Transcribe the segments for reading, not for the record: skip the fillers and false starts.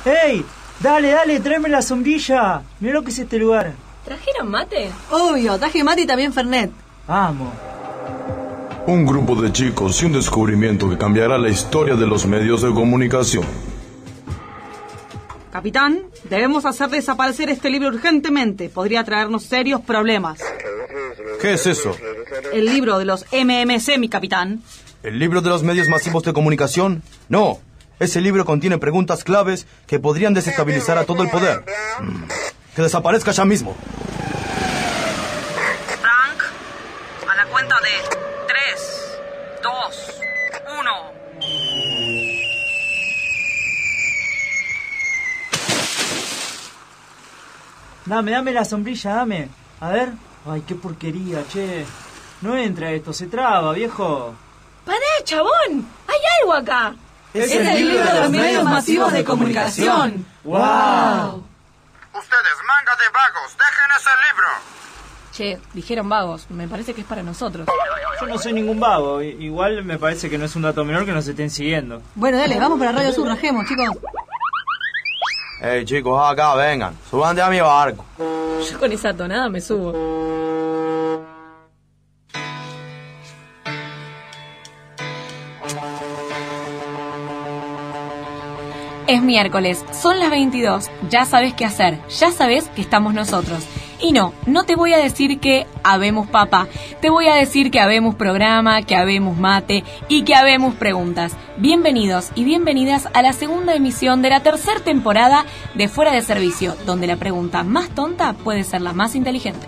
¡Ey! Dale, tráeme la sombrilla. Mirá lo que es este lugar. ¿Trajeron mate? Obvio, traje mate y también Fernet. Vamos. Un grupo de chicos y un descubrimiento que cambiará la historia de los medios de comunicación. Capitán, debemos hacer desaparecer este libro urgentemente. Podría traernos serios problemas. ¿Qué es eso? El libro de los MMC, mi capitán. ¿El libro de los medios masivos de comunicación? No, ese libro contiene preguntas claves que podrían desestabilizar a todo el poder. Que desaparezca ya mismo. Frank, a la cuenta de 3, 2, 1. Dame la sombrilla, dame. A ver. Ay, qué porquería, che. No entra esto, se traba, viejo. ¡Pará, chabón! ¡Hay algo acá! Es el libro de los medios masivos de comunicación. ¡Wow! Ustedes, manga de vagos, dejen ese libro. Che, dijeron vagos. Me parece que es para nosotros. Yo no soy ningún vago. Igual me parece que no es un dato menor que nos estén siguiendo. Bueno, dale, vamos para Radio Sur, rajemos, chicos. Hey chicos, acá vengan, suban a mi barco. Yo con esa tonada me subo. Es miércoles, son las 22, ya sabes qué hacer, ya sabes que estamos nosotros. Y no te voy a decir que habemos papa, te voy a decir que habemos programa, que habemos mate y que habemos preguntas. Bienvenidos y bienvenidas a la segunda emisión de la tercera temporada de Fuera de Servicio, donde la pregunta más tonta puede ser la más inteligente.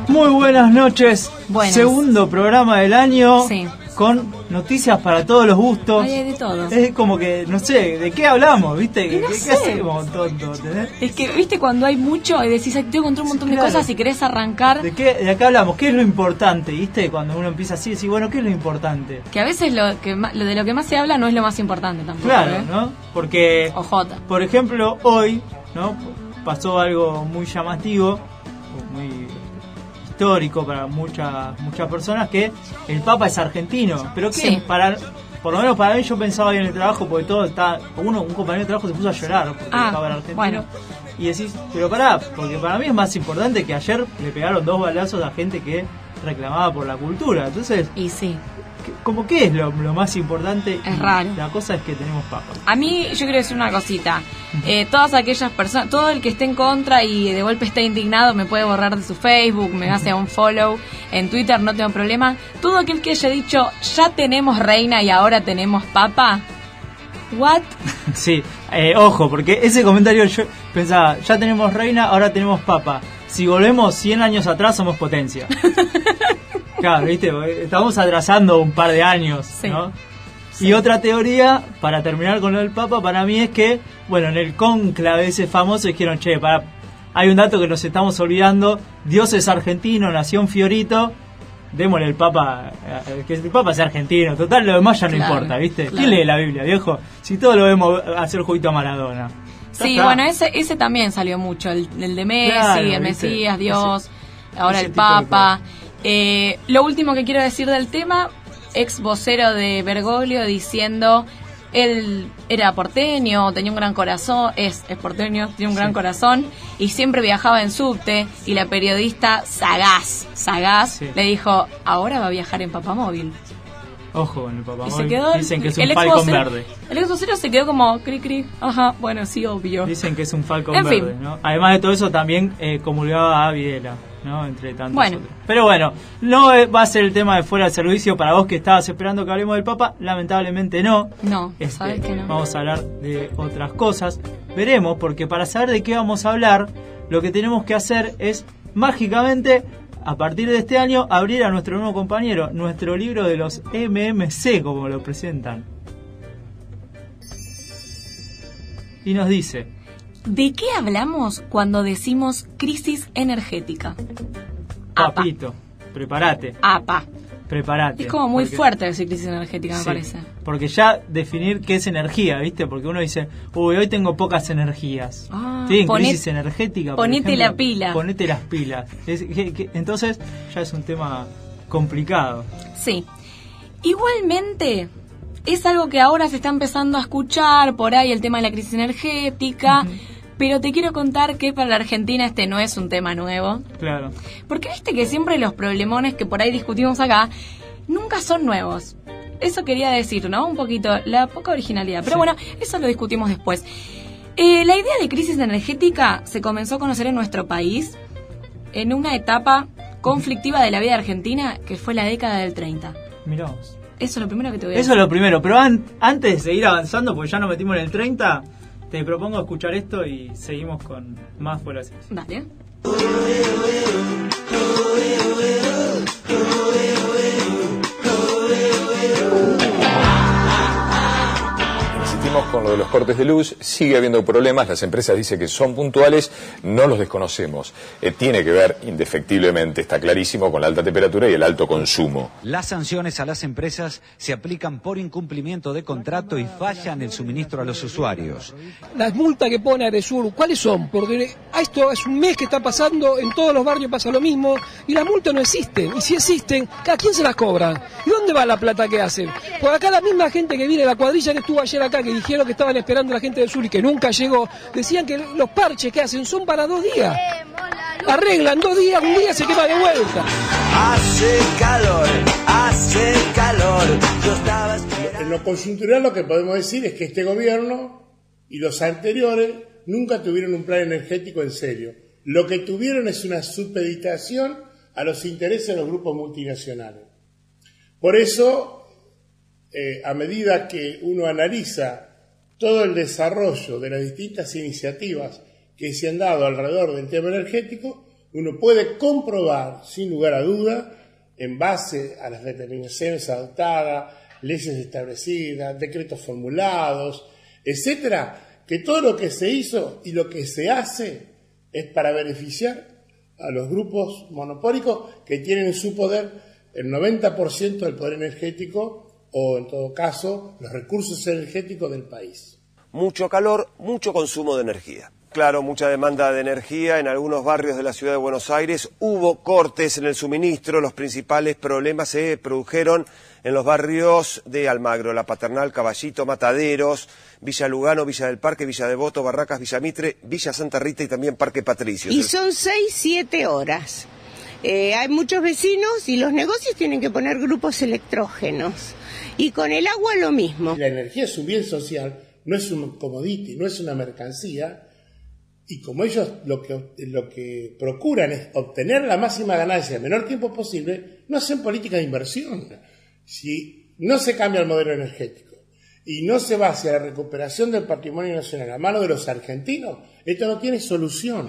Muy buenas noches. Buenas. Segundo programa del año. Sí. Con noticias para todos los gustos. Ay, hay de todo. Es como que, no sé, ¿de qué hablamos? ¿Viste? Y no ¿Qué sé. hacemos, tonto? ¿Entendés? Es que, viste, cuando hay mucho y decís, "Ay, tengo que encontrar un montón Claro. de cosas y querés arrancar", ¿De qué hablamos? ¿Qué es lo importante? ¿Viste? Cuando uno empieza así, decís, bueno, ¿qué es lo importante? que a veces lo de lo que más se habla no es lo más importante tampoco. Claro, ¿eh? ¿no? Porque, Ojota. por ejemplo, hoy, ¿no? Pasó algo muy llamativo, muy histórico para muchas personas, que el Papa es argentino. Pero que Sí. por lo menos para mí, yo pensaba hoy en el trabajo, porque todo está, un compañero de trabajo se puso a llorar porque el Papa era argentino. bueno. Y decís, pero pará, porque para mí es más importante que ayer le pegaron 2 balazos a gente que reclamaba por la cultura. Entonces, Y sí. ¿cómo qué es lo más importante? Es Y raro. La cosa es que tenemos Papa. A mí, yo quiero decir una cosita. Todas aquellas personas, todo el que esté en contra y de golpe esté indignado, me puede borrar de su Facebook, me hace un follow en Twitter, no tengo problema. Todo aquel que haya dicho, ya tenemos reina y ahora tenemos papa, ¿what? Sí, ojo, porque ese comentario yo pensaba, ya tenemos reina, ahora tenemos papa. Si volvemos 100 años atrás, somos potencia. Claro, viste, estamos atrasando un par de años, Sí. ¿no? Y otra teoría, para terminar con lo del papa, para mí es que, bueno, en el cónclave ese famoso dijeron, che, hay un dato que nos estamos olvidando, Dios es argentino, nació en Fiorito, démosle el papa, que el papa sea argentino, total, lo demás ya no Claro, importa, ¿viste? claro. ¿Quién lee la Biblia, viejo? Si todo lo vemos hacer juguito a Maradona. Ya Sí, está. bueno, ese también salió mucho, el de Messi, Claro, el ¿viste? Mesías, Dios, ahora ese el tipo de Papa. Lo último que quiero decir del tema, ex vocero de Bergoglio diciendo, él era porteño, tenía un gran corazón, es porteño, tiene un gran corazón, y siempre viajaba en subte, y la periodista sagaz, Sí. le dijo, ahora va a viajar en papamóvil. Ojo con el papa. Y se quedó, Dicen que es el un ex Falcon vocero- verde. El ex vocero se quedó como, cri cri, ajá, bueno, sí, obvio. Dicen que es un Falcon En fin. verde, ¿no? Además de todo eso, también comulgaba a Videla, ¿no? Entre tantos Bueno. otros. Pero bueno, no va a ser el tema de fuera de servicio para vos que estabas esperando que hablemos del Papa. Lamentablemente no. No, sabes que no. Vamos a hablar de otras cosas. Veremos, porque para saber de qué vamos a hablar, lo que tenemos que hacer es mágicamente, a partir de este año, abrir a nuestro nuevo compañero, nuestro libro de los MMC, como lo presentan. Y nos dice: ¿de qué hablamos cuando decimos crisis energética? APA. papito, prepárate, APA. prepárate. Es como muy Porque- fuerte decir crisis energética, me Sí, parece. porque ya definir qué es energía, ¿viste? Porque uno dice, uy, hoy tengo pocas energías. Ah, Estoy en poné- crisis energética. por ponete ejemplo. la pila. Ponete las pilas. Entonces ya es un tema complicado. Sí. Igualmente, es algo que ahora se está empezando a escuchar por ahí, el tema de la crisis energética, pero te quiero contar que para la Argentina este no es un tema nuevo. Claro. Porque viste que siempre los problemones que por ahí discutimos acá nunca son nuevos. Eso quería decir, ¿no? Un poquito, la poca originalidad. Pero bueno, eso lo discutimos después. La idea de crisis energética se comenzó a conocer en nuestro país en una etapa conflictiva de la vida argentina que fue la década del 30. Mirá vos. Eso es lo primero que te voy a decir. Eso es lo primero, pero antes de seguir avanzando, porque ya nos metimos en el 30, te propongo escuchar esto y seguimos con más fuera de series. Dale. Con lo de los cortes de luz, sigue habiendo problemas, las empresas dicen que son puntuales, no los desconocemos. Tiene que ver, indefectiblemente, está clarísimo, con la alta temperatura y el alto consumo. Las sanciones a las empresas se aplican por incumplimiento de contrato y falla en el suministro a los usuarios. Las multas que pone Aresur, ¿cuáles son? Porque esto es un mes que está pasando, en todos los barrios pasa lo mismo, y las multas no existen. Y si existen, ¿a quién se las cobran? ¿Y dónde va la plata que hacen? Por acá la misma gente que viene, la cuadrilla que estuvo ayer acá, que dijeron que estaban esperando a la gente del sur y que nunca llegó, decían que los parches que hacen son para 2 días. Arreglan 2 días, un día se quema de vuelta. Hace calor, yo estaba esperando. En lo coyuntural lo que podemos decir es que este gobierno y los anteriores nunca tuvieron un plan energético en serio. Lo que tuvieron es una supeditación a los intereses de los grupos multinacionales. Por eso, a medida que uno analiza todo el desarrollo de las distintas iniciativas que se han dado alrededor del tema energético, uno puede comprobar, sin lugar a duda, en base a las determinaciones adoptadas, leyes establecidas, decretos formulados, etcétera, que todo lo que se hizo y lo que se hace es para beneficiar a los grupos monopólicos que tienen en su poder el 90% del poder energético o, en todo caso, los recursos energéticos del país. Mucho calor, mucho consumo de energía. Claro, mucha demanda de energía en algunos barrios de la ciudad de Buenos Aires. Hubo cortes en el suministro. Los principales problemas se produjeron en los barrios de Almagro, La Paternal, Caballito, Mataderos, Villa Lugano, Villa del Parque, Villa Devoto, Barracas, Villa Mitre, Villa Santa Rita y también Parque Patricios. Y son 6-7 horas. Hay muchos vecinos y los negocios tienen que poner grupos electrógenos. Y con el agua lo mismo. La energía es un bien social, no es un commodity, no es una mercancía. Y como ellos lo que procuran es obtener la máxima ganancia en el menor tiempo posible, no hacen política de inversión. Si no se cambia el modelo energético y no se va hacia la recuperación del patrimonio nacional a mano de los argentinos, esto no tiene solución.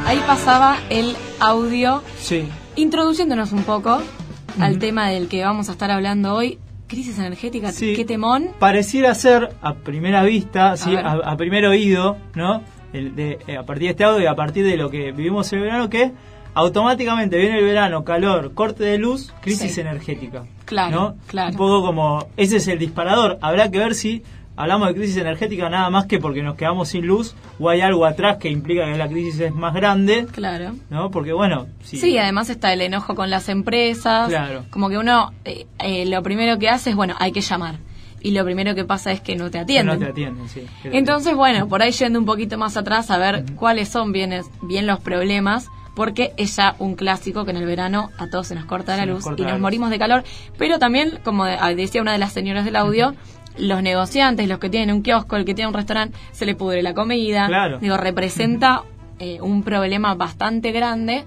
Ahí pasaba el audio, sí, introduciéndonos un poco al tema del que vamos a estar hablando hoy. Crisis energética, sí. Qué temón. Pareciera ser, a primera vista, sí, a primer oído, ¿no? A partir de este audio y a partir de lo que vivimos en el verano, que automáticamente viene el verano, calor, corte de luz, crisis energética. Claro, ¿no? claro. Un poco como, ese es el disparador. Habrá que ver si hablamos de crisis energética nada más que porque nos quedamos sin luz o hay algo atrás que implica que la crisis es más grande. Claro. ¿No? Porque bueno... Sí, además está el enojo con las empresas. Claro. Como que uno, lo primero que hace es, bueno, hay que llamar. Y lo primero que pasa es que no te atienden. No te atienden, sí. Entonces, bueno, por ahí yendo un poquito más atrás a ver cuáles son bien los problemas, porque es ya un clásico que en el verano a todos se nos corta la luz y nos morimos de calor. Pero también, como decía una de las señoras del audio, los negociantes, los que tienen un kiosco, el que tiene un restaurante, se le pudre la comida. Claro. Digo, representa un problema bastante grande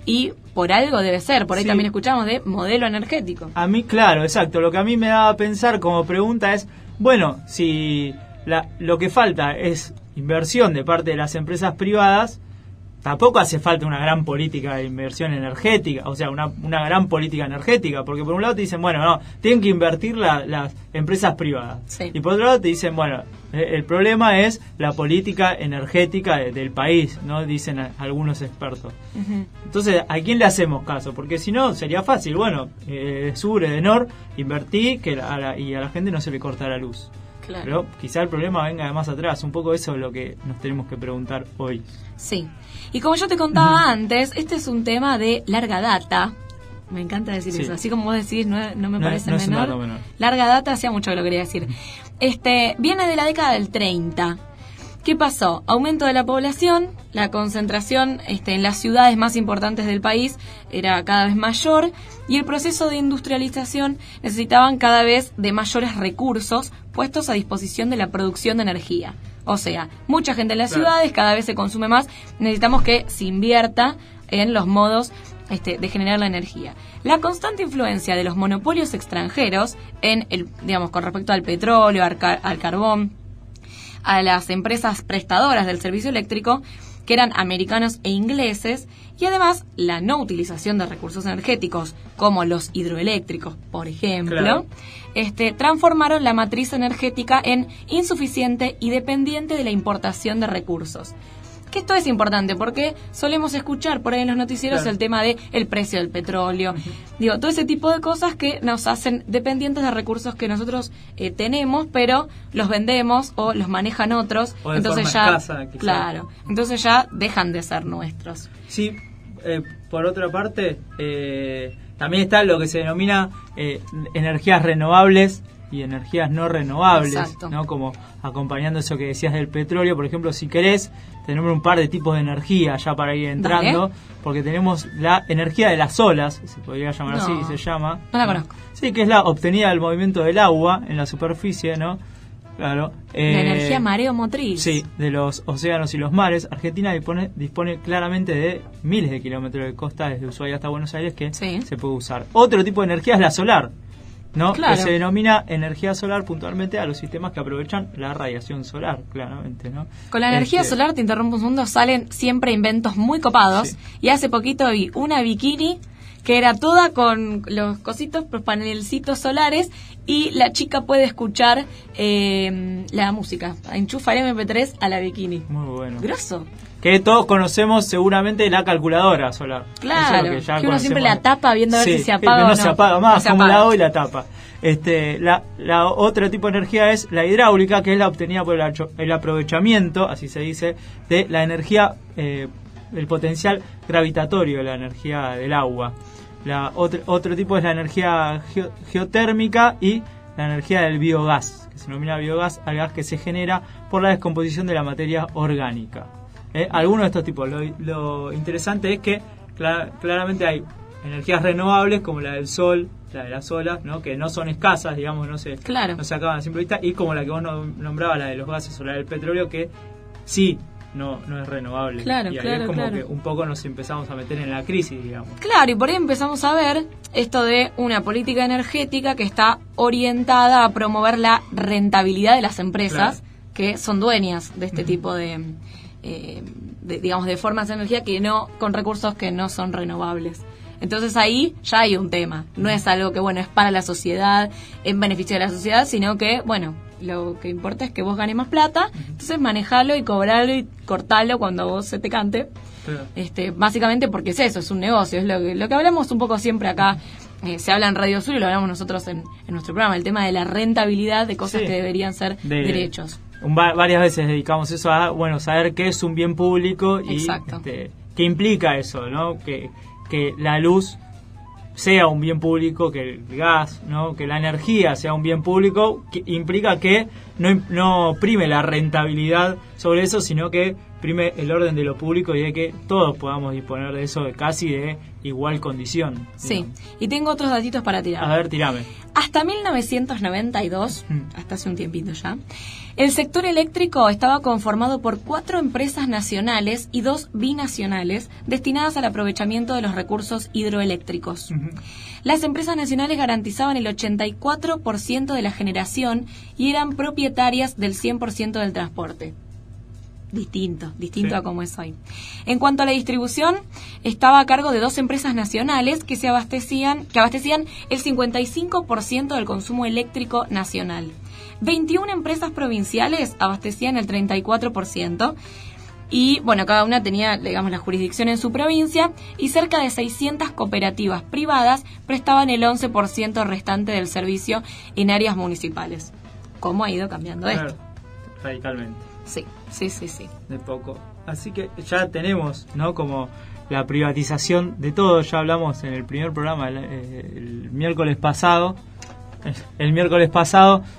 y por algo debe ser. Por ahí también escuchamos de modelo energético. A mí, claro, exacto. Lo que a mí me daba a pensar como pregunta es, bueno, si lo que falta es inversión de parte de las empresas privadas, tampoco hace falta una gran política de inversión energética, o sea, una gran política energética, porque por un lado te dicen, bueno, no, tienen que invertir las empresas privadas. Sí. Y por otro lado te dicen, bueno, el problema es la política energética del país, ¿no? Dicen algunos expertos. Uh-huh. Entonces, ¿a quién le hacemos caso? Porque si no, sería fácil, bueno, Sur, Edenor, invertí y a la gente no se le corta la luz. Claro. Pero quizá el problema venga de más atrás. Un poco eso es lo que nos tenemos que preguntar hoy. Sí. Y como yo te contaba antes, este es un tema de larga data. Me encanta decir eso. Así como vos decís, no me parece menor. Es un dato menor. Larga data, hacía mucho que lo quería decir. Viene de la década del 30. ¿Qué pasó? Aumento de la población, la concentración en las ciudades más importantes del país era cada vez mayor y el proceso de industrialización necesitaban cada vez de mayores recursos puestos a disposición de la producción de energía. O sea, mucha gente en las ciudades, cada vez se consume más, necesitamos que se invierta en los modos de generar la energía. La constante influencia de los monopolios extranjeros con respecto al petróleo, al carbón, a las empresas prestadoras del servicio eléctrico, que eran americanos e ingleses, y además la no utilización de recursos energéticos, como los hidroeléctricos, por ejemplo, transformaron la matriz energética en insuficiente y dependiente de la importación de recursos. Que esto es importante porque solemos escuchar por ahí en los noticieros el tema de el precio del petróleo, todo ese tipo de cosas que nos hacen dependientes de recursos que nosotros tenemos, pero los vendemos o los manejan otros, o de entonces forma ya escasa, entonces ya dejan de ser nuestros. Sí, por otra parte, también está lo que se denomina energías renovables y energías no renovables. Exacto. ¿No? Como acompañando eso que decías del petróleo, por ejemplo, si querés, tenemos un par de tipos de energía ya para ir entrando, porque tenemos la energía de las olas, se podría llamar así, se llama. No la conozco. Sí, que es la obtenida del movimiento del agua en la superficie, ¿no? Claro. La energía mareomotriz. Sí, de los océanos y los mares. Argentina dispone claramente de miles de kilómetros de costa desde Ushuaia hasta Buenos Aires que se puede usar. Otro tipo de energía es la solar, ¿no? Claro. Que se denomina energía solar puntualmente a los sistemas que aprovechan la radiación solar, claramente, ¿no? Con la energía solar, te interrumpo un segundo, salen siempre inventos muy copados. Y hace poquito vi una bikini que era toda con los cositos, los panelcitos solares, y la chica puede escuchar la música. Enchufa el MP3 a la bikini. Muy bueno. Grosso. Que todos conocemos seguramente la calculadora solar. Claro, que uno siempre la tapa viendo a ver si se apaga que o no. Se apaga más, no como la hago y la tapa. La otro tipo de energía es la hidráulica, que es la obtenida por el aprovechamiento, así se dice, de la energía, el potencial gravitatorio de la energía del agua. Otro tipo es la energía geotérmica y la energía del biogás, que se denomina biogás al gas que se genera por la descomposición de la materia orgánica. Algunos de estos tipos. Lo interesante es que claramente hay energías renovables como la del sol, la de las olas, ¿no? Que no son escasas, digamos, no se acaban a simple vista, y como la que vos nombrabas, la de los gases o la del petróleo, que sí no es renovable. Claro, y ahí es como que un poco nos empezamos a meter en la crisis, digamos. Claro, y por ahí empezamos a ver esto de una política energética que está orientada a promover la rentabilidad de las empresas que son dueñas de este tipo de formas de energía con recursos que no son renovables. Entonces ahí ya hay un tema. No es algo que, es para la sociedad, en beneficio de la sociedad, sino que, lo que importa es que vos ganes más plata, entonces manejalo y cobralo y cortalo cuando a vos se te cante. Básicamente porque es eso, es un negocio, es lo que hablamos un poco siempre acá. Se habla en Radio Sur y lo hablamos nosotros en nuestro programa, el tema de la rentabilidad de cosas que deberían ser derechos. Varias veces dedicamos eso a saber qué es un bien público y qué implica eso, ¿no? Que la luz sea un bien público, que el gas, ¿no? Que la energía sea un bien público, que implica que no prime la rentabilidad sobre eso, sino que prime el orden de lo público y de que todos podamos disponer de eso casi de igual condición. Sí, digamos. Y tengo otros datitos para tirar. A ver, tirame. Hasta 1992, hasta hace un tiempito ya, el sector eléctrico estaba conformado por 4 empresas nacionales y 2 binacionales destinadas al aprovechamiento de los recursos hidroeléctricos. Las empresas nacionales garantizaban el 84% de la generación y eran propietarias del 100% del transporte. Distinto a como es hoy. En cuanto a la distribución, estaba a cargo de 2 empresas nacionales que abastecían el 55% del consumo eléctrico nacional. 21 empresas provinciales abastecían el 34%. Y, cada una tenía, la jurisdicción en su provincia, y cerca de 600 cooperativas privadas prestaban el 11% restante del servicio en áreas municipales. cómo ha ido cambiando Claro, esto. radicalmente. Sí. De poco. Así que ya tenemos, ¿no? Como la privatización de todo. Ya hablamos en el primer programa el miércoles pasado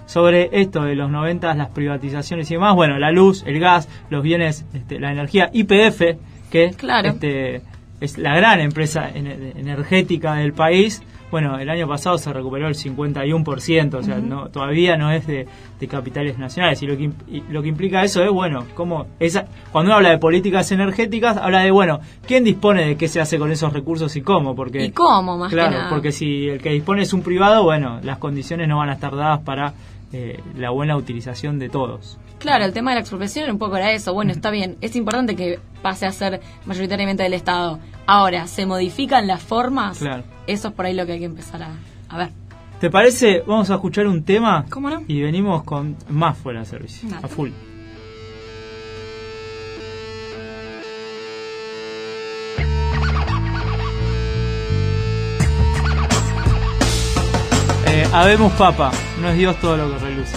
sobre esto de los 90, las privatizaciones y demás. Bueno, la luz, el gas, los bienes, la energía, YPF, que claro. Es la gran empresa energética del país. Bueno, el año pasado se recuperó el 51%, o sea, no, todavía no es de capitales nacionales. Y lo que implica eso es, bueno, cuando uno habla de políticas energéticas, habla de, bueno, ¿quién dispone de qué se hace con esos recursos y cómo? Porque, ¿y cómo, más claro, que nada? Porque si el que dispone es un privado, bueno, las condiciones no van a estar dadas para la buena utilización de todos. Claro, el tema de la expropiación un poco era eso. Bueno, está bien, es importante que pase a ser mayoritariamente del Estado. Ahora, ¿se modifican las formas? Claro. Eso es por ahí lo que hay que empezar a ver. ¿Te parece? Vamos a escuchar un tema. ¿Cómo no? Y venimos con más Fuera de Servicio. Dale. A full. Habemos Papa, no es Dios todo lo que reluce.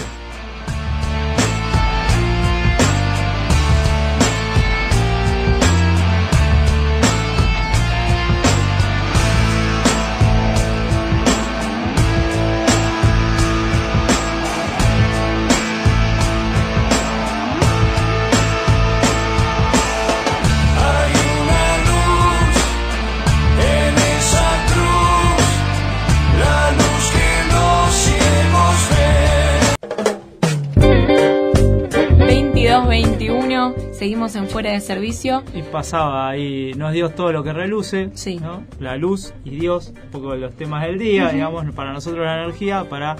Seguimos en Fuera de Servicio. Y pasaba ahí, no es Dios todo lo que reluce, sí, ¿no? La luz y Dios, un poco de los temas del día, digamos, para nosotros la energía, para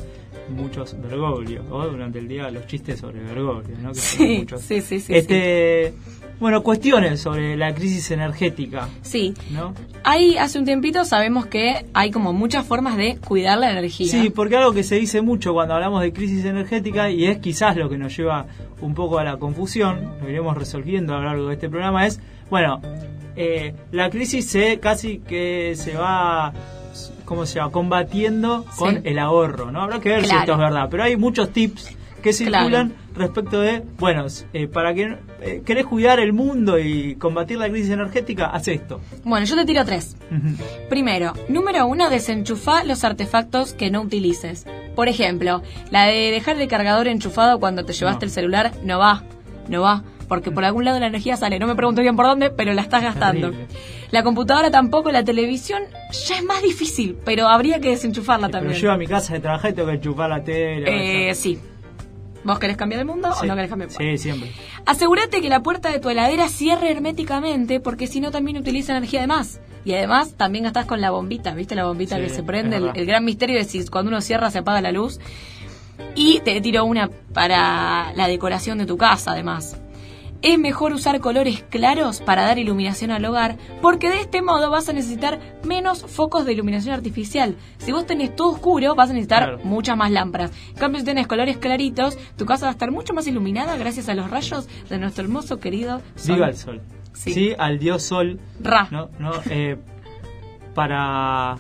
muchos Bergoglio, o durante el día los chistes sobre Bergoglio, ¿no? Que sí, muchos. Sí. Bueno, cuestiones sobre la crisis energética. Sí. ¿No? Hace un tiempito sabemos que hay como muchas formas de cuidar la energía. Sí, porque algo que se dice mucho cuando hablamos de crisis energética, y es quizás lo que nos lleva un poco a la confusión, lo iremos resolviendo a lo largo de este programa, es, bueno, la crisis casi que se va, ¿cómo se llama?, combatiendo con el ahorro, ¿no? Habrá que ver si esto es verdad, pero hay muchos tips que circulan respecto de, bueno, para que querés cuidar el mundo y combatir la crisis energética, haz esto. Bueno, yo te tiro 3. Primero, número 1, desenchufá los artefactos que no utilices. Por ejemplo, la de dejar el cargador enchufado cuando te llevaste el celular, no va, porque por algún lado la energía sale, no me pregunto bien por dónde, pero la estás gastando. Terrible. La computadora tampoco, la televisión ya es más difícil, pero habría que desenchufarla también. Pero yo a mi casa de trabajar y tengo que enchufar la tele. Sí. ¿Vos querés cambiar el mundo o no querés cambiar el mundo? Sí, siempre. Asegúrate que la puerta de tu heladera cierre herméticamente, porque si no también utiliza energía de más. Y además también gastás con la bombita, ¿viste? La bombita que se prende, el gran misterio de si cuando uno cierra se apaga la luz. Y te tiro una para la decoración de tu casa, además. Es mejor usar colores claros para dar iluminación al hogar, porque de este modo vas a necesitar menos focos de iluminación artificial. Si vos tenés todo oscuro, vas a necesitar muchas más lámparas. En cambio, si tenés colores claritos, tu casa va a estar mucho más iluminada gracias a los rayos de nuestro hermoso querido sol. Viva el sol. Sí, al dios sol. Ra. ¿No? Para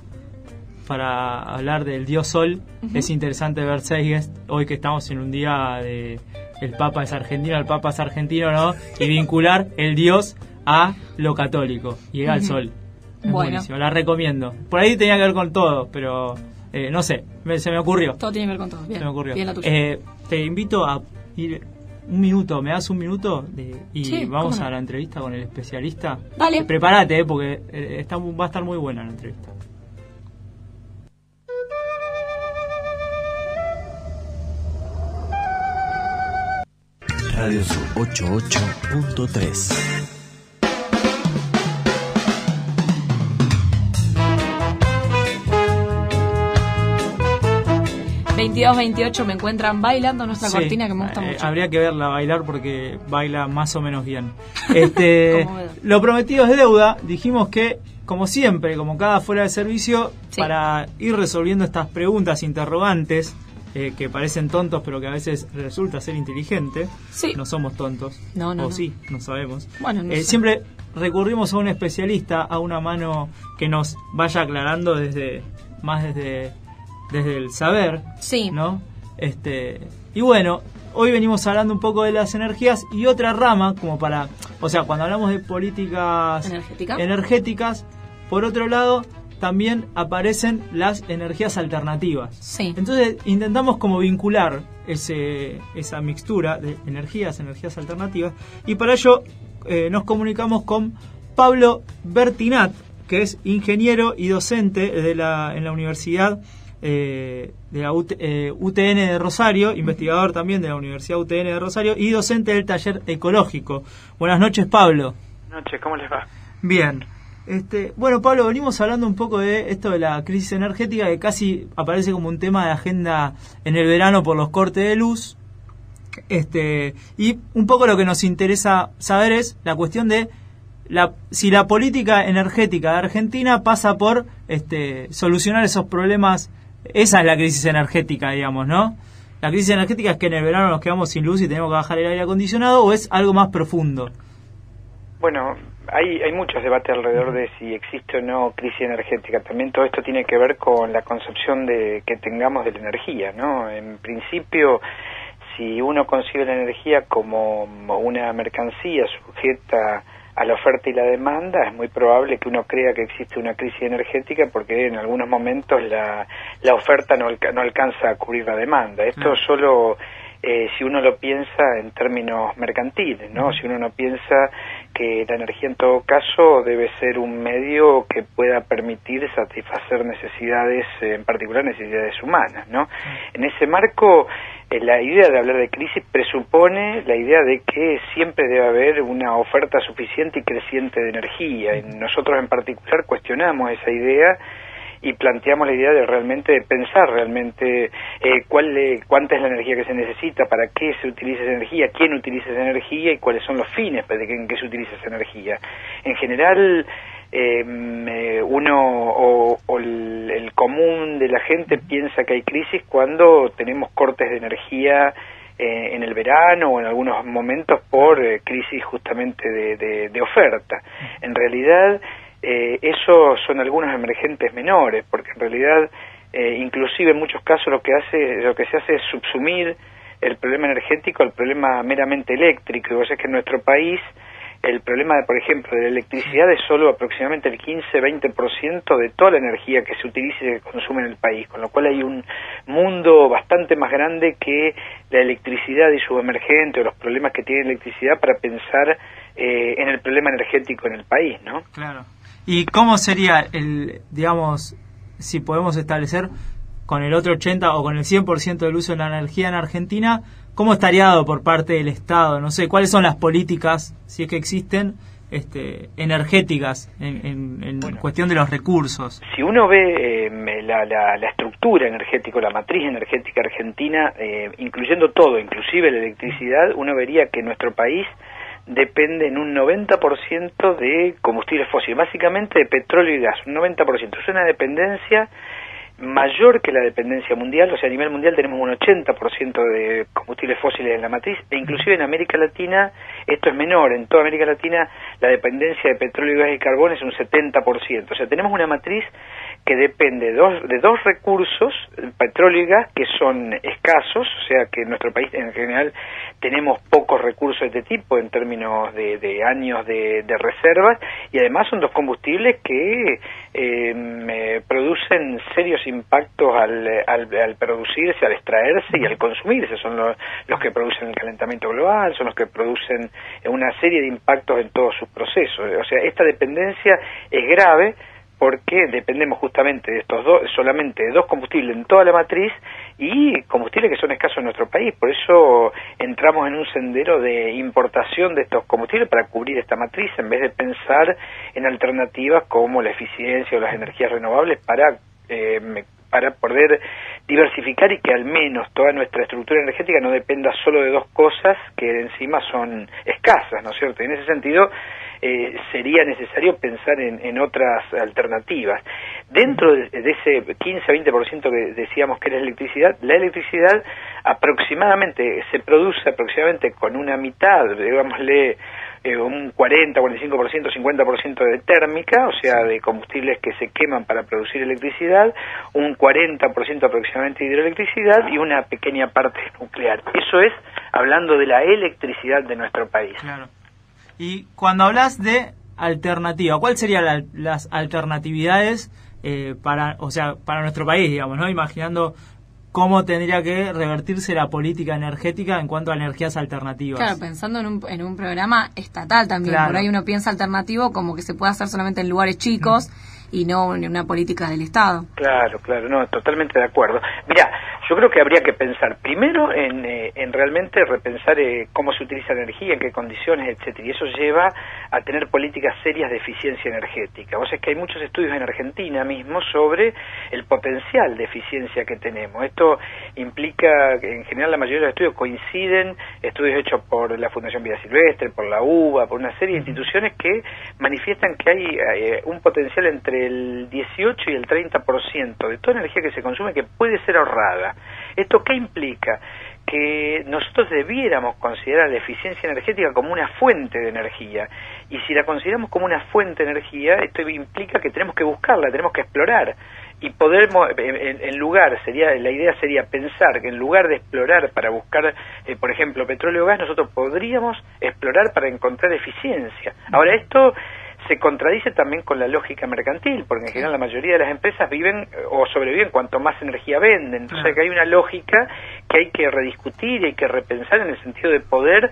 hablar del dios sol, es interesante ver Zeitgeist, hoy que estamos en un día de... El Papa es argentino, ¿no? Y vincular el Dios a lo católico. Y al sol. Es buenísimo, la recomiendo. Por ahí tenía que ver con todo, pero no sé, se me ocurrió. Todo tiene que ver con todo, bien. Se me ocurrió. Bien la tuya. Te invito a ir un minuto, ¿me das un minuto? Y vamos a la entrevista con el especialista. Dale. Prepárate, porque va a estar muy buena la entrevista. Radio Sur 88.3. ...22-28 me encuentran bailando nuestra cortina que me gusta mucho. Habría que verla bailar porque baila más o menos bien. Lo prometido es deuda. Dijimos que, como siempre, como cada Fuera de Servicio, para ir resolviendo estas preguntas interrogantes... que parecen tontos pero que a veces resulta ser inteligente. No somos tontos. No. Sí, no sabemos. Bueno, no sé. Siempre recurrimos a un especialista, a una mano que nos vaya aclarando desde el saber, ¿no? Y bueno, hoy venimos hablando un poco de las energías y otra rama, como para, o sea, cuando hablamos de políticas energéticas, por otro lado, también aparecen las energías alternativas. Sí. Entonces intentamos como vincular esa mixtura de energías alternativas, y para ello nos comunicamos con Pablo Bertinat, que es ingeniero y docente en la Universidad de la UTN de Rosario, investigador también de la Universidad UTN de Rosario y docente del taller ecológico. Buenas noches, Pablo. Buenas noches, ¿cómo les va? Bien. Bueno, Pablo, venimos hablando un poco de esto de la crisis energética, que casi aparece como un tema de agenda en el verano por los cortes de luz. Y un poco lo que nos interesa saber es la cuestión de si la política energética de Argentina pasa por solucionar esos problemas. Esa es la crisis energética, digamos, ¿no? La crisis energética es que en el verano nos quedamos sin luz y tenemos que bajar el aire acondicionado, ¿o es algo más profundo? Bueno, hay muchos debates alrededor de si existe o no crisis energética. También todo esto tiene que ver con la concepción que tengamos de la energía, ¿no? En principio, si uno concibe la energía como una mercancía sujeta a la oferta y la demanda, es muy probable que uno crea que existe una crisis energética porque en algunos momentos la oferta no alcanza a cubrir la demanda. Esto solo si uno lo piensa en términos mercantiles, ¿no? Si uno no piensa que la energía en todo caso debe ser un medio que pueda permitir satisfacer necesidades, en particular necesidades humanas, ¿no? En ese marco, la idea de hablar de crisis presupone la idea de que siempre debe haber una oferta suficiente y creciente de energía. Y nosotros en particular cuestionamos esa idea y planteamos la idea de realmente pensar cuánta es la energía que se necesita, para qué se utiliza esa energía, quién utiliza esa energía y cuáles son los fines en que se utiliza esa energía. En general, el común de la gente piensa que hay crisis cuando tenemos cortes de energía en el verano o en algunos momentos por crisis justamente de oferta. En realidad, eso son algunos emergentes menores, porque en realidad inclusive en muchos casos lo que se hace es subsumir el problema energético al problema meramente eléctrico. Y vos sabés que en nuestro país el problema, por ejemplo, de la electricidad es solo aproximadamente el 15-20% de toda la energía que se utiliza y se consume en el país, con lo cual hay un mundo bastante más grande que la electricidad y sus emergentes o los problemas que tiene la electricidad para pensar en el problema energético en el país, ¿no? Claro. ¿Y cómo sería digamos, si podemos establecer con el otro 80 o con el 100% del uso de la energía en Argentina, cómo estaría dado por parte del Estado? No sé, ¿cuáles son las políticas, si es que existen, energéticas en cuestión de los recursos? Si uno ve la estructura energética, la matriz energética argentina, incluyendo todo, inclusive la electricidad, uno vería que nuestro país depende en un 90% de combustibles fósiles, básicamente de petróleo y gas, un 90%. Es una dependencia mayor que la dependencia mundial, o sea, a nivel mundial tenemos un 80% de combustibles fósiles en la matriz, e inclusive en América Latina esto es menor. En toda América Latina la dependencia de petróleo, gas y carbón es un 70%, o sea, tenemos una matriz que depende de dos recursos, petróleo y gas, que son escasos, o sea que en nuestro país en general tenemos pocos recursos de este tipo en términos de años de reservas, y además son dos combustibles que producen serios impactos al producirse, al extraerse y al consumirse. Son los que producen el calentamiento global, son los que producen una serie de impactos en todos sus procesos. O sea, esta dependencia es grave porque dependemos justamente de estos solamente de dos combustibles en toda la matriz, y combustibles que son escasos en nuestro país. Por eso entramos en un sendero de importación de estos combustibles para cubrir esta matriz, en vez de pensar en alternativas como la eficiencia o las energías renovables para poder diversificar y que al menos toda nuestra estructura energética no dependa solo de dos cosas que encima son escasas, ¿no es cierto? Y en ese sentido sería necesario pensar en otras alternativas. Dentro de ese 15-20% que decíamos que era la electricidad aproximadamente se produce con una mitad, digámosle, un 40, 45%, 50% de térmica, o sea, de combustibles que se queman para producir electricidad, un 40% aproximadamente de hidroelectricidad y una pequeña parte nuclear. Eso es hablando de la electricidad de nuestro país. Claro. Y cuando hablas de alternativa, ¿cuáles serían las alternatividades para nuestro país, digamos, ¿no? Imaginando cómo tendría que revertirse la política energética en cuanto a energías alternativas. Claro, pensando en un programa estatal también. Claro. Por ahí uno piensa alternativo como que se puede hacer solamente en lugares chicos y no en una política del Estado. Claro, no, totalmente de acuerdo. Mirá, yo creo que habría que pensar primero en realmente repensar cómo se utiliza la energía, en qué condiciones, etcétera, y eso lleva a tener políticas serias de eficiencia energética. Vos sabés que hay muchos estudios en Argentina mismo sobre el potencial de eficiencia que tenemos. Esto implica que en general la mayoría de los estudios coinciden, estudios hechos por la Fundación Vida Silvestre, por la UBA, por una serie de instituciones que manifiestan que hay un potencial entre el 18 y el 30% de toda energía que se consume que puede ser ahorrada. ¿Esto qué implica? Que nosotros debiéramos considerar la eficiencia energética como una fuente de energía, y si la consideramos como una fuente de energía, esto implica que tenemos que buscarla, tenemos que explorar, y la idea sería pensar que en lugar de explorar para buscar, por ejemplo, petróleo o gas, nosotros podríamos explorar para encontrar eficiencia. Ahora, esto se contradice también con la lógica mercantil, porque en general la mayoría de las empresas viven o sobreviven cuanto más energía venden. Entonces que hay una lógica que hay que rediscutir y hay que repensar en el sentido de poder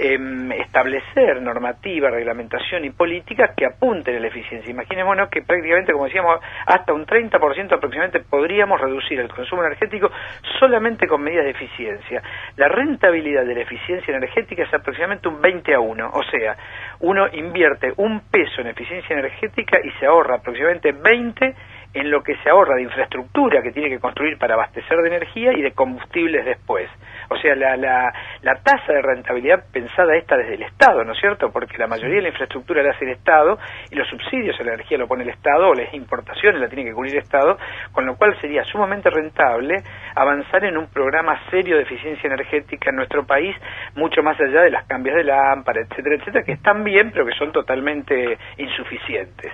establecer normativa, reglamentación y políticas que apunten a la eficiencia. Imaginémonos que prácticamente, como decíamos, hasta un 30% aproximadamente podríamos reducir el consumo energético solamente con medidas de eficiencia. La rentabilidad de la eficiencia energética es aproximadamente un 20-1, o sea, uno invierte un peso en eficiencia energética y se ahorra aproximadamente 20 en lo que se ahorra de infraestructura que tiene que construir para abastecer de energía y de combustibles después. O sea, la tasa de rentabilidad pensada esta desde el Estado, ¿no es cierto? Porque la mayoría de la infraestructura la hace el Estado y los subsidios a la energía lo pone el Estado, o las importaciones la tiene que cubrir el Estado, con lo cual sería sumamente rentable avanzar en un programa serio de eficiencia energética en nuestro país, mucho más allá de las cambios de lámpara, etcétera, que están bien, pero que son totalmente insuficientes.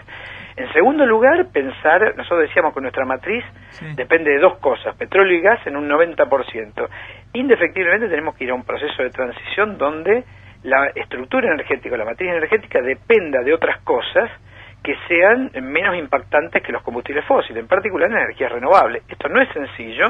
En segundo lugar, pensar, nosotros decíamos que nuestra matriz depende de dos cosas, petróleo y gas en un 90%. Indefectiblemente tenemos que ir a un proceso de transición donde la estructura energética, la matriz energética dependa de otras cosas que sean menos impactantes que los combustibles fósiles, en particular en energías renovables. Esto no es sencillo,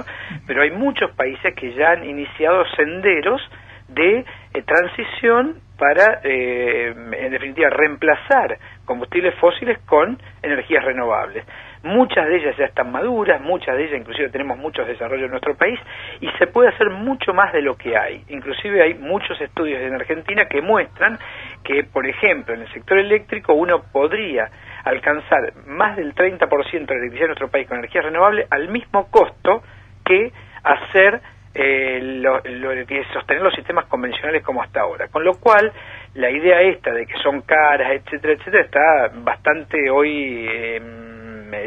pero hay muchos países que ya han iniciado senderos de transición para, en definitiva, reemplazar combustibles fósiles con energías renovables. Muchas de ellas ya están maduras, muchas de ellas inclusive tenemos muchos desarrollos en nuestro país y se puede hacer mucho más de lo que hay. Inclusive hay muchos estudios en Argentina que muestran que, por ejemplo, en el sector eléctrico uno podría alcanzar más del 30% de la electricidad en nuestro país con energías renovables al mismo costo que hacer que sostener los sistemas convencionales como hasta ahora, con lo cual la idea esta de que son caras, etcétera, está bastante hoy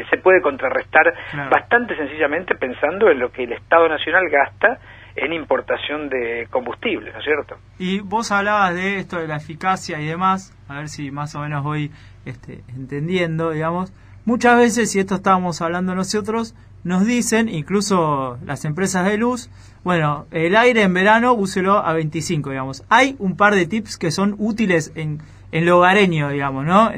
se puede contrarrestar bastante sencillamente pensando en lo que el Estado Nacional gasta en importación de combustibles, ¿no es cierto? Y vos hablabas de esto de la eficacia y demás, a ver si más o menos voy entendiendo, digamos. Muchas veces, y esto estábamos hablando nosotros, nos dicen, incluso las empresas de luz, bueno, el aire en verano úselo a 25, digamos. Hay un par de tips que son útiles en lo hogareño, digamos, ¿no?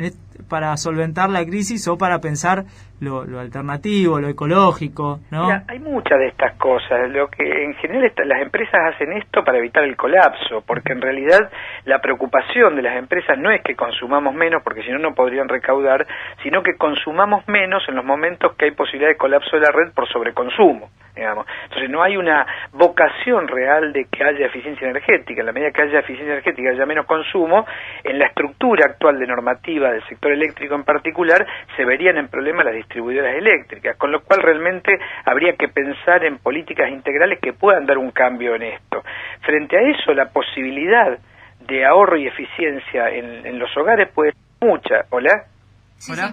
Para solventar la crisis o para pensar lo alternativo, lo ecológico, ¿no? Mira, hay muchas de estas cosas. Lo que en general las empresas hacen esto para evitar el colapso, porque en realidad la preocupación de las empresas no es que consumamos menos, porque si no, no podrían recaudar, sino que consumamos menos en los momentos que hay posibilidad de colapso de la red por sobreconsumo, digamos. Entonces no hay una vocación real de que haya eficiencia energética. En la medida que haya eficiencia energética, haya menos consumo, en la estructura actual de normativa del sector eléctrico en particular, se verían en problemas las distribuidoras eléctricas, con lo cual realmente habría que pensar en políticas integrales que puedan dar un cambio en esto. Frente a eso, la posibilidad de ahorro y eficiencia en los hogares puede ser mucha. ¿Hola?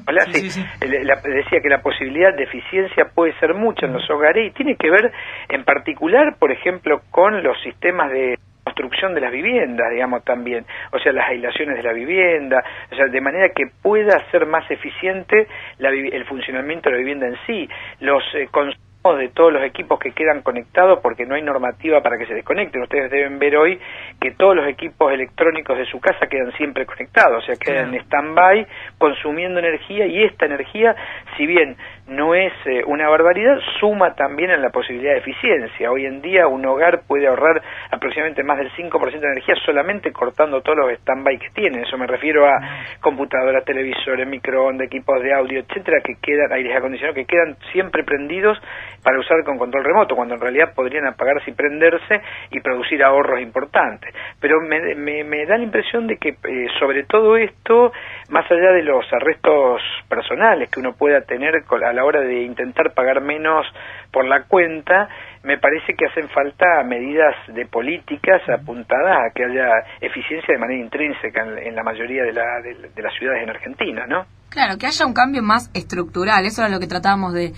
Hola, sí. Decía que la posibilidad de eficiencia puede ser mucha en los hogares y tiene que ver en particular, por ejemplo, con los sistemas de construcción de las viviendas, digamos, también. o sea, las aislaciones de la vivienda, o sea, de manera que pueda ser más eficiente el funcionamiento de la vivienda en sí, los consumos de todos los equipos que quedan conectados porque no hay normativa para que se desconecten. Ustedes deben ver hoy que todos los equipos electrónicos de su casa quedan siempre conectados, o sea, quedan en stand-by consumiendo energía, y esta energía, si bien no es una barbaridad, suma también en la posibilidad de eficiencia. Hoy en día un hogar puede ahorrar aproximadamente más del 5% de energía solamente cortando todos los stand-by que tiene. Eso me refiero a computadoras, televisores, microondas, equipos de audio, etcétera, que quedan, aires acondicionados, que quedan siempre prendidos para usar con control remoto, cuando en realidad podrían apagarse y prenderse y producir ahorros importantes. Pero me da la impresión de que sobre todo esto, más allá de los arrestos personales que uno pueda tener a la hora de intentar pagar menos por la cuenta, me parece que hacen falta medidas de políticas apuntadas a que haya eficiencia de manera intrínseca en la mayoría de las ciudades en Argentina, ¿no? Claro, que haya un cambio más estructural, eso era lo que tratábamos de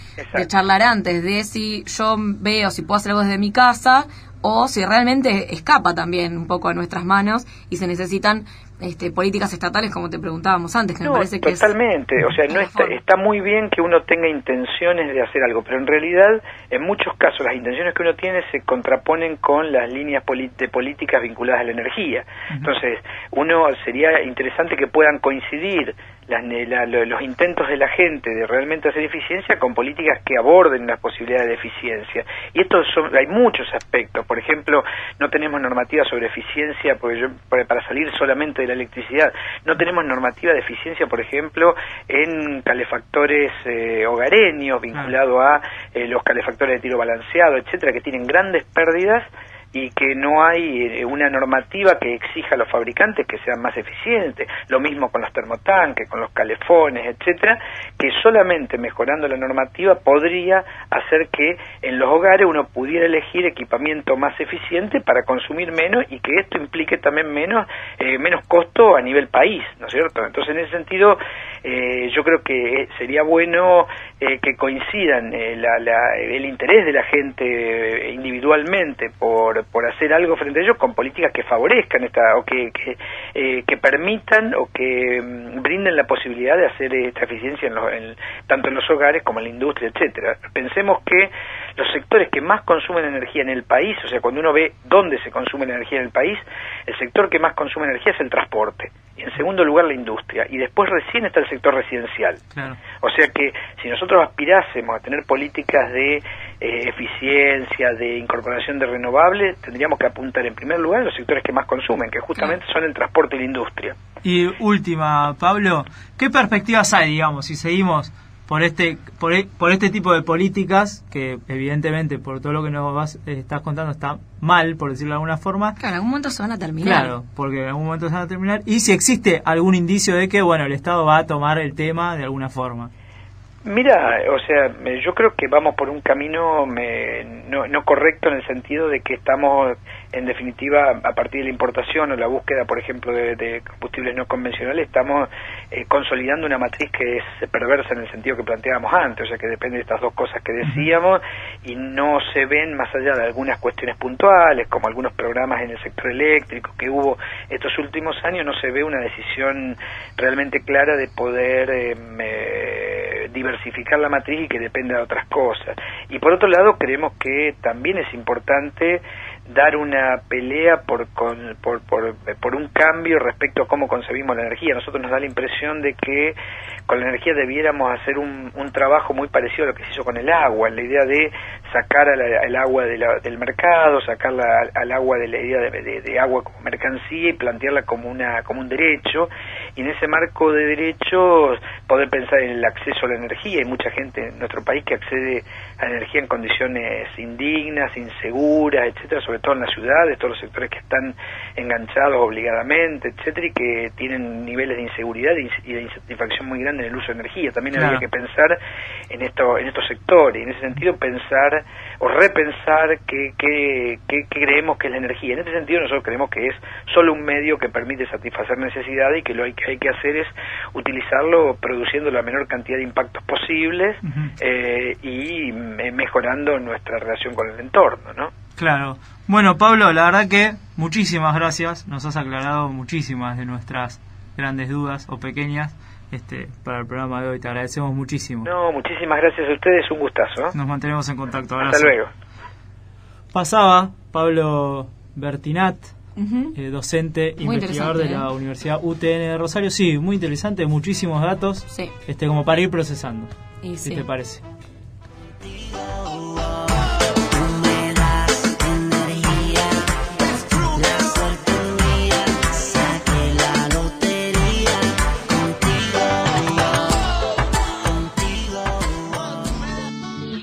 charlar antes, de si yo veo si puedo hacer algo desde mi casa o si realmente escapa también un poco a nuestras manos y se necesitan políticas estatales, como te preguntábamos antes, que me parece que totalmente, o sea, no está muy bien que uno tenga intenciones de hacer algo, pero en realidad, en muchos casos, las intenciones que uno tiene se contraponen con las líneas de políticas vinculadas a la energía. Entonces, sería interesante que puedan coincidir los intentos de la gente de realmente hacer eficiencia con políticas que aborden las posibilidades de eficiencia. Y hay muchos aspectos. Por ejemplo, no tenemos normativa sobre eficiencia para salir solamente de la electricidad. No tenemos normativa de eficiencia, por ejemplo, en calefactores hogareños, vinculado a los calefactores de tiro balanceado, etcétera, que tienen grandes pérdidas y que no hay una normativa que exija a los fabricantes que sean más eficientes. Lo mismo con los termotanques, con los calefones, etcétera, que solamente mejorando la normativa podría hacer que en los hogares uno pudiera elegir equipamiento más eficiente para consumir menos, y que esto implique también menos costo a nivel país, ¿no es cierto? Entonces, en ese sentido, yo creo que sería bueno que coincidan el interés de la gente individualmente por hacer algo frente a ellos, con políticas que favorezcan o que permitan o que brinden la posibilidad de hacer esta eficiencia tanto en los hogares como en la industria, etcétera. Pensemos que los sectores que más consumen energía en el país, o sea, cuando uno ve dónde se consume la energía en el país, el sector que más consume energía es el transporte, y en segundo lugar la industria, y después recién está el sector residencial. Claro. O sea que si nosotros aspirásemos a tener políticas de eficiencia, de incorporación de renovables, tendríamos que apuntar en primer lugar a los sectores que más consumen, que justamente son el transporte y la industria. Y última, Pablo, ¿qué perspectivas hay, digamos, si seguimos por este tipo de políticas que evidentemente por todo lo que nos estás contando está mal, por decirlo de alguna forma? Claro, en algún momento se van a terminar. Claro, porque en algún momento se van a terminar. Y si existe algún indicio de que, el Estado va a tomar el tema de alguna forma. Mira, o sea, yo creo que vamos por un camino no correcto, en el sentido de que estamos, en definitiva, a partir de la importación o la búsqueda, por ejemplo, de combustibles no convencionales, estamos consolidando una matriz que es perversa en el sentido que planteábamos antes, o sea, que depende de estas dos cosas que decíamos, y no se ven, más allá de algunas cuestiones puntuales, como algunos programas en el sector eléctrico que hubo estos últimos años, no se ve una decisión realmente clara de poder diversificar la matriz y que dependa de otras cosas. Y por otro lado, creemos que también es importante dar una pelea por un cambio respecto a cómo concebimos la energía. A nosotros nos da la impresión de que con la energía debiéramos hacer un trabajo muy parecido a lo que se hizo con el agua, la idea de sacar el agua del mercado, sacarla al agua de la idea de agua como mercancía y plantearla como un derecho, y en ese marco de derechos poder pensar en el acceso a la energía. Hay mucha gente en nuestro país que accede a la energía en condiciones indignas, inseguras, etcétera, sobre todo en las ciudades, todos los sectores que están enganchados obligadamente, etcétera, y que tienen niveles de inseguridad y de insatisfacción muy grande en el uso de energía. También habría que pensar en estos sectores, y en ese sentido pensar o repensar qué creemos que es la energía. En este sentido nosotros creemos que es solo un medio que permite satisfacer necesidades, y que lo que hay que hacer es utilizarlo produciendo la menor cantidad de impactos posibles y mejorando nuestra relación con el entorno, ¿no? Claro. Bueno, Pablo, la verdad que muchísimas gracias. Nos has aclarado muchísimas de nuestras grandes dudas o pequeñas para el programa de hoy. Te agradecemos muchísimo. No, muchísimas gracias a ustedes. Un gustazo. Nos mantenemos en contacto. Abrazo. Hasta luego. Pasaba Pablo Bertinat, docente, muy investigador de la Universidad UTN de Rosario. Sí, muy interesante, muchísimos datos, sí. Como para ir procesando. Y ¿Qué te parece?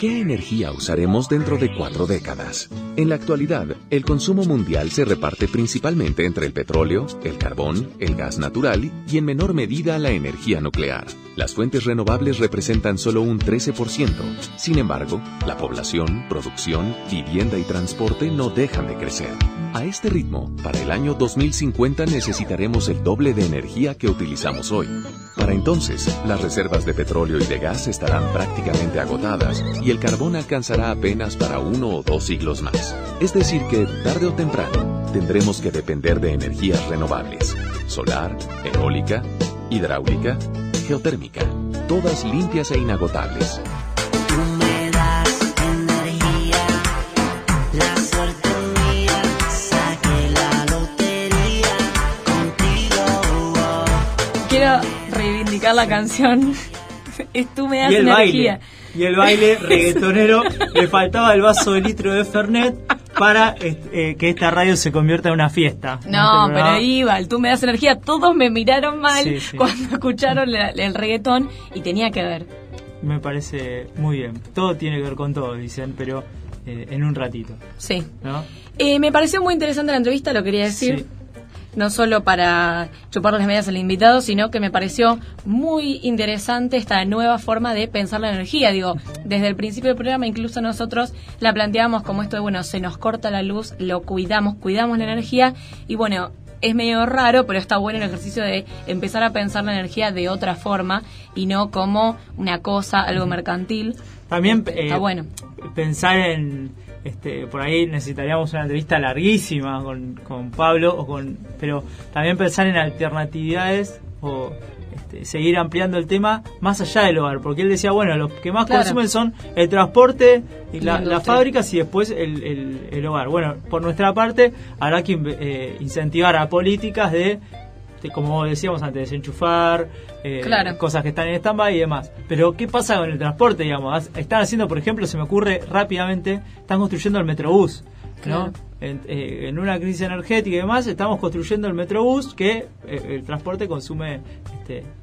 ¿Qué energía usaremos dentro de 4 décadas? En la actualidad, el consumo mundial se reparte principalmente entre el petróleo, el carbón, el gas natural y en menor medida la energía nuclear. Las fuentes renovables representan solo un 13%. Sin embargo, la población, producción, vivienda y transporte no dejan de crecer. A este ritmo, para el año 2050 necesitaremos el doble de energía que utilizamos hoy. Para entonces, las reservas de petróleo y de gas estarán prácticamente agotadas y el carbón alcanzará apenas para 1 o 2 siglos más. Es decir que, tarde o temprano, tendremos que depender de energías renovables. Solar, eólica, hidráulica, geotérmica, todas limpias e inagotables. Quiero reivindicar la canción. Tú me das energía. Y el baile reggaetonero. Le faltaba el vaso de litro de Fernet para que esta radio se convierta en una fiesta. No, pero iba, el Tú me das energía. Todos me miraron mal cuando escucharon el reggaetón y tenía que ver. Me parece muy bien. Todo tiene que ver con todo, dicen, pero en un ratito. Sí. ¿No? Me pareció muy interesante la entrevista, lo quería decir. Sí. No solo para chupar las medias al invitado, sino que me pareció muy interesante esta nueva forma de pensar la energía. Digo, desde el principio del programa incluso nosotros la planteamos como esto de, bueno, se nos corta la luz, lo cuidamos la energía y bueno, es medio raro, pero está bueno el ejercicio de empezar a pensar la energía de otra forma y no como una cosa, algo mercantil. También está bueno. Pensar en... por ahí necesitaríamos una entrevista larguísima con Pablo, pero también pensar en alternatividades o seguir ampliando el tema más allá del hogar, porque él decía, bueno, los que más consumen son el transporte y las fábricas y después el hogar. Bueno, por nuestra parte habrá que incentivar a políticas de como decíamos antes, desenchufar, cosas que están en stand-by y demás. Pero, ¿qué pasa con el transporte, digamos? Están haciendo, por ejemplo, se me ocurre rápidamente, están construyendo el Metrobús, ¿no? En una crisis energética y demás, estamos construyendo el Metrobús que el transporte consume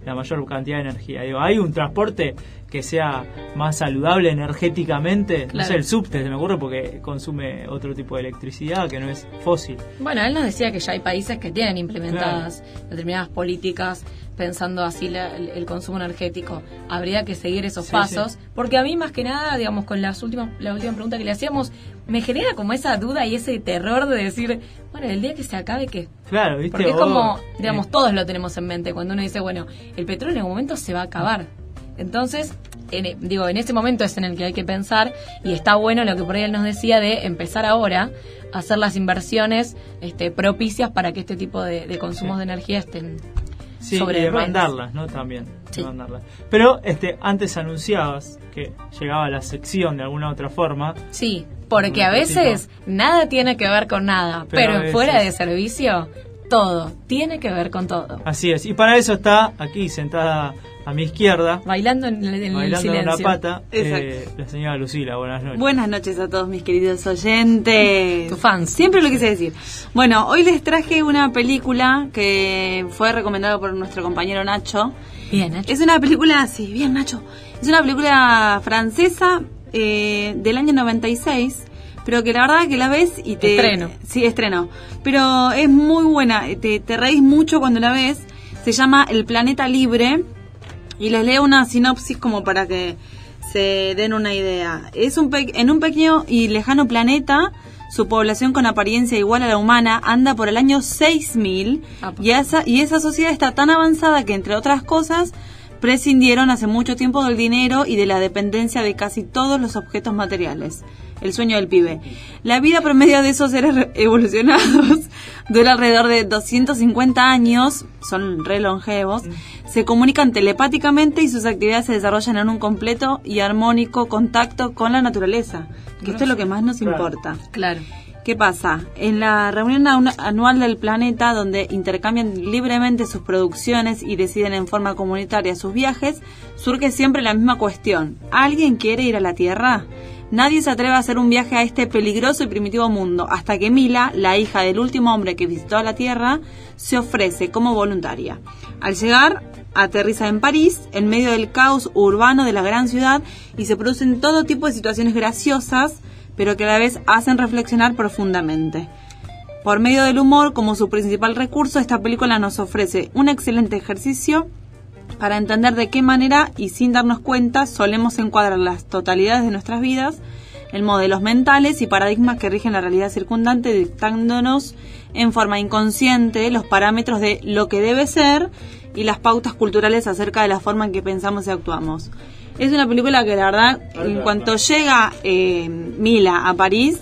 la mayor cantidad de energía. Digo, ¿hay un transporte que sea más saludable energéticamente? No sé, el subte, se me ocurre, porque consume otro tipo de electricidad que no es fósil. Bueno, él nos decía que ya hay países que tienen implementadas determinadas políticas pensando así el consumo energético. Habría que seguir esos pasos, porque a mí más que nada, digamos, con la última pregunta que le hacíamos, me genera como esa duda y ese terror de decir, bueno, el día que se acabe, ¿qué? Claro, ¿viste? Porque es como, digamos, todos lo tenemos en mente cuando uno dice, bueno, el petróleo en algún momento se va a acabar. Entonces, en ese momento es en el que hay que pensar y está bueno lo que por ahí él nos decía de empezar ahora a hacer las inversiones propicias para que este tipo de consumos de energía estén sobre y demandarlas, ¿no? También, demandarlas. Pero antes anunciabas que llegaba la sección de alguna otra forma. Sí, porque a veces nada tiene que ver con nada, pero fuera de servicio, todo tiene que ver con todo. Así es, y para eso está aquí sentada a mi izquierda, bailando en el silencio, en una pata, la señora Lucila. Buenas noches. Buenas noches a todos mis queridos oyentes. Tus fans. Siempre lo quise decir. Bueno, hoy les traje una película que fue recomendada por nuestro compañero Nacho. Bien, Nacho. Es una película, sí, bien, Nacho. Es una película francesa del año 96, pero que la verdad que la ves y te... Estreno. Sí, estreno. Pero es muy buena, te reís mucho cuando la ves. Se llama El Planeta Libre. Y les leo una sinopsis como para que se den una idea. En un pequeño y lejano planeta, su población con apariencia igual a la humana anda por el año 6000 y esa sociedad está tan avanzada que, entre otras cosas, prescindieron hace mucho tiempo del dinero y de la dependencia de casi todos los objetos materiales. el sueño del pibe. La vida promedio de esos seres evolucionados dura alrededor de 250 años, son re longevos, se comunican telepáticamente y sus actividades se desarrollan en un completo y armónico contacto con la naturaleza, que esto es lo que más nos importa. Claro. ¿Qué pasa? En la reunión anual del planeta, donde intercambian libremente sus producciones y deciden en forma comunitaria sus viajes, surge siempre la misma cuestión. ¿Alguien quiere ir a la Tierra? Nadie se atreve a hacer un viaje a este peligroso y primitivo mundo, hasta que Mila, la hija del último hombre que visitó la Tierra, se ofrece como voluntaria. Al llegar, aterriza en París, en medio del caos urbano de la gran ciudad, y se producen todo tipo de situaciones graciosas, pero que a la vez hacen reflexionar profundamente. Por medio del humor como su principal recurso, esta película nos ofrece un excelente ejercicio para entender de qué manera y sin darnos cuenta solemos encuadrar las totalidades de nuestras vidas en modelos mentales y paradigmas que rigen la realidad circundante, dictándonos en forma inconsciente los parámetros de lo que debe ser y las pautas culturales acerca de la forma en que pensamos y actuamos. Es una película que la verdad, en cuanto llega Mila a París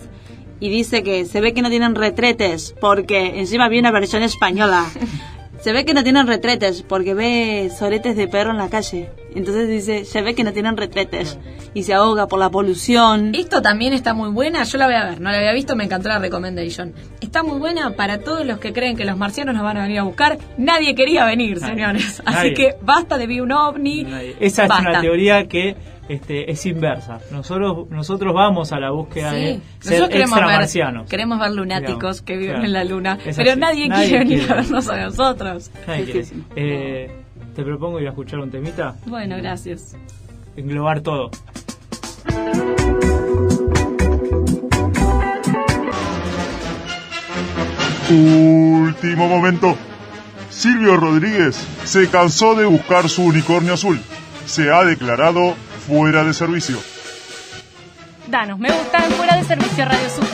y dice que se ve que no tienen retretes, porque encima vi una versión española, se ve que no tienen retretes porque ve soletes de perro en la calle. Entonces dice, se ve que no tienen retretes y se ahoga por la polución. Esto también está muy buena, yo la voy a ver, no la había visto, me encantó la recommendation. Está muy buena para todos los que creen que los marcianos nos van a venir a buscar. Nadie quería venir, señores. Así que basta de vi un ovni. Esa basta. es una teoría que es inversa. Nosotros vamos a la búsqueda de ser extramarcianos. Queremos ver lunáticos que viven claro. en la luna, Es pero así. nadie quiere venir a vernos a nosotros. Nadie quiere. Te propongo ir a escuchar un temita. Bueno, gracias. Englobar todo. Último momento. Silvio Rodríguez se cansó de buscar su unicornio azul. Se ha declarado fuera de servicio. Danos me gusta en Fuera de Servicio Radio Sur.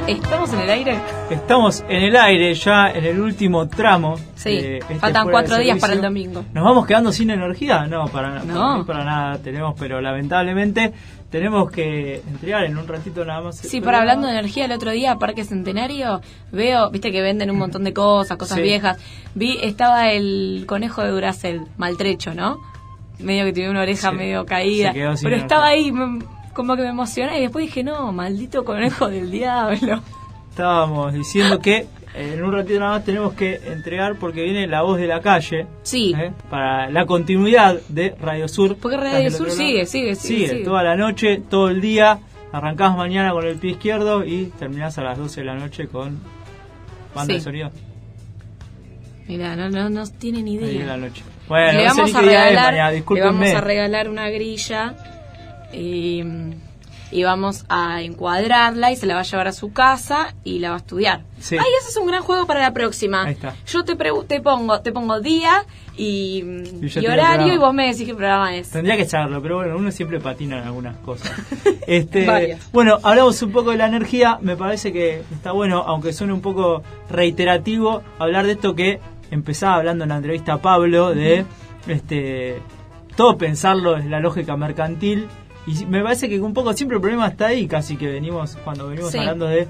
¿Estamos en el aire? Estamos en el aire ya en el último tramo. Sí, faltan 4 días para el domingo. ¿Nos vamos quedando sin energía? No, para nada tenemos, pero lamentablemente tenemos que entregar en un ratito nada más. Sí, para hablando de energía, el otro día, Parque Centenario, veo, viste que venden un montón de cosas viejas. Estaba el conejo de Duracell, maltrecho, ¿no? Medio que tiene una oreja medio caída. Pero estaba ahí, como que me emocioné y después dije, no, maldito conejo del diablo. Estábamos diciendo que en un ratito nada más tenemos que entregar porque viene La Voz de la Calle. Sí. Para la continuidad de Radio Sur. Porque Radio Sur sigue toda la noche, todo el día. Arrancás mañana con el pie izquierdo y terminás a las 12 de la noche con banda de sonido. Mira, no tienen idea. De la noche. Bueno, le no sé vamos ni qué día es mañana, discúlpenme. Le vamos a regalar una grilla y vamos a encuadrarla y se la va a llevar a su casa y la va a estudiar. Sí. Ay, ese es un gran juego para la próxima. Ahí está. Yo te pongo día y horario y vos me decís qué programa es. Tendría que saberlo, pero bueno, uno siempre patina en algunas cosas. Bueno, hablamos un poco de la energía. Me parece que está bueno, aunque suene un poco reiterativo, hablar de esto que empezaba hablando en la entrevista a Pablo, de todo pensarlo en la lógica mercantil. Y me parece que un poco siempre el problema está ahí, casi que cuando venimos hablando de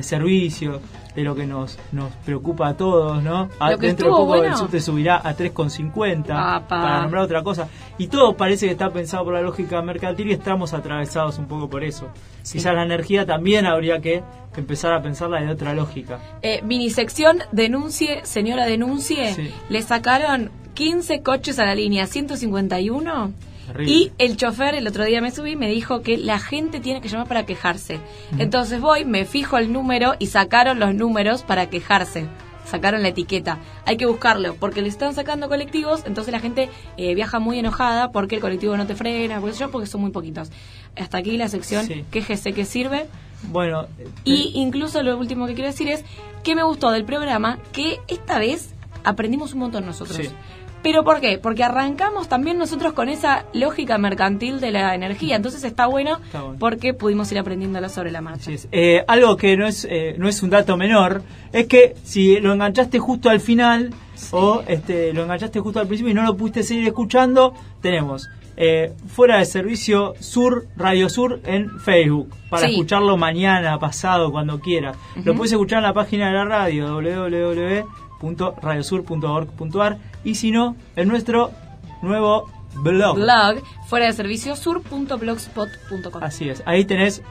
servicio, de lo que nos preocupa a todos, ¿no? Dentro de poco el subte subirá a 3,50 para nombrar otra cosa. Y todo parece que está pensado por la lógica mercantil y estamos atravesados un poco por eso. Quizás la energía también habría que empezar a pensarla de otra lógica. Minisección, señora denuncie, le sacaron 15 coches a la línea 151. Terrible. Y el chofer, el otro día me subí, me dijo que la gente tiene que llamar para quejarse. Entonces me fijo el número y sacaron los números para quejarse. Sacaron la etiqueta. Hay que buscarlo, porque le están sacando colectivos, entonces la gente viaja muy enojada porque el colectivo no te frena, porque son muy poquitos. Hasta aquí la sección quéjese que sirve. Bueno. Y incluso lo último que quiero decir es que me gustó del programa, que esta vez aprendimos un montón nosotros. Sí. ¿Pero por qué? Porque arrancamos también nosotros con esa lógica mercantil de la energía. Entonces está bueno porque pudimos ir aprendiéndolo sobre la marcha. Algo que no es un dato menor es que si lo enganchaste justo al final o lo enganchaste justo al principio y no lo pudiste seguir escuchando, tenemos Fuera de Servicio Sur, Radio Sur en Facebook para escucharlo mañana, pasado, cuando quieras. Lo puedes escuchar en la página de la radio www.radiosur.org.ar y si no, en nuestro nuevo blog fuera de servicio sur.blogspot.com. Así es, ahí tenés